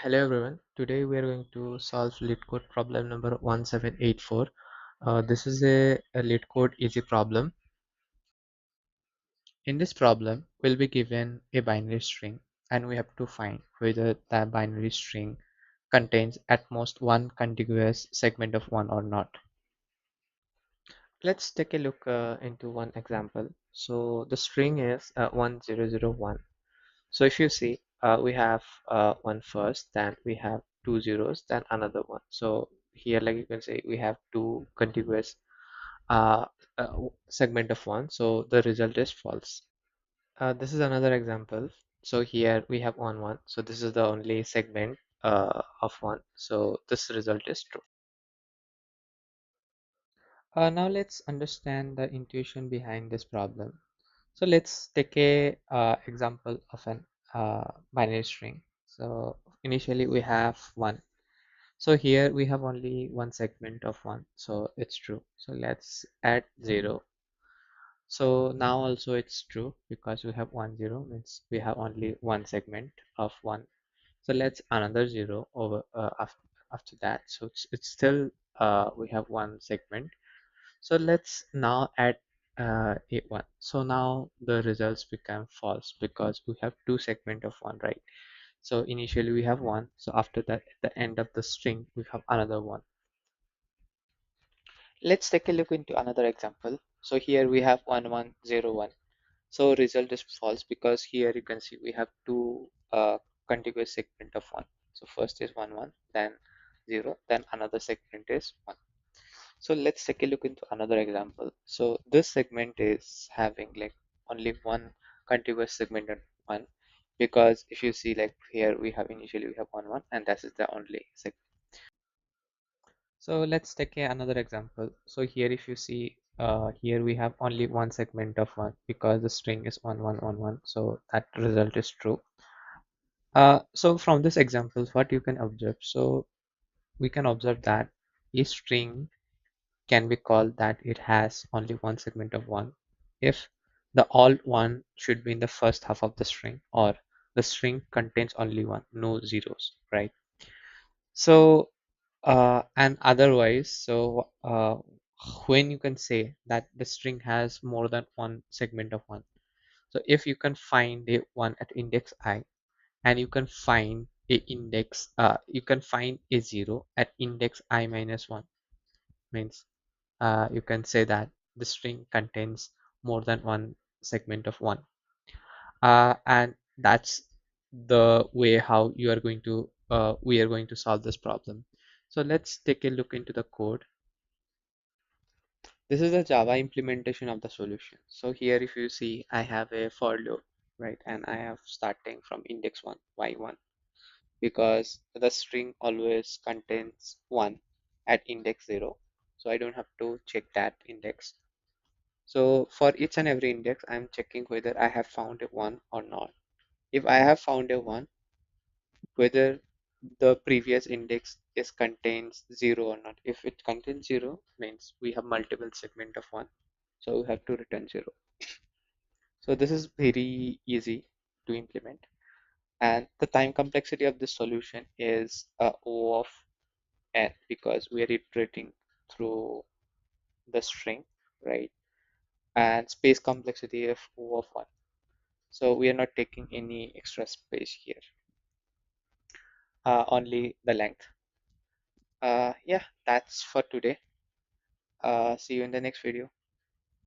Hello everyone. Today we are going to solve Leetcode problem number 1784. This is a Leetcode easy problem. In this problem, we'll be given a binary string and we have to find whether that binary string contains at most one contiguous segment of one or not. Let's take a look into one example. So the string is 1001. So if you see, we have one first, then we have two zeros, then another one. So here, like you can say, we have two contiguous uh, segment of one. So the result is false. This is another example. So here we have one. So this is the only segment of one. So this result is true. Now let's understand the intuition behind this problem. So let's take a example of an binary string. So initially we have one. So here we have only one segment of one. So it's true. So let's add zero. So now also it's true because we have 10 means we have only one segment of one. So let's another zero over after that. So it's still we have one segment. So let's now add a one. So now the results become false because we have two segment of one, right? So initially we have one. So after that, at the end of the string, we have another one. Let's take a look into another example. So here we have 1101. So result is false because here you can see we have two contiguous segment of one. So first is 1 1, then 0, then another segment is 1. So let's take a look into another example. So this segment is having like only one contiguous segment at one, because if you see like here we have initially we have 1 1 and that is the only segment. So let's take another example. So here if you see here we have only one segment of one because the string is 1111. So that result is true. So from this example, what you can observe? So we can observe that a string can be called that it has only one segment of one if the all one should be in the first half of the string, or the string contains only one, no zeros, right? So and otherwise, so when you can say that the string has more than one segment of one, so if you can find a one at index I, and you can find a index you can find a zero at index I minus one, means you can say that the string contains more than one segment of one, and that's the way how you are going to we are going to solve this problem. So let's take a look into the code. This is the Java implementation of the solution. So here if you see I have a for loop, right, and I have starting from index 1 y1, because the string always contains 1 at index 0, so I don't have to check that index. So for each and every index, I'm checking whether I have found a 1 or not. If I have found a 1, whether the previous index is contains 0 or not. If it contains 0, means we have multiple segment of 1. So we have to return 0. So this is very easy to implement. And the time complexity of this solution is O of n, because we are iterating through the string, right? And space complexity of O of 1. So we are not taking any extra space here, only the length. Yeah, that's for today. See you in the next video.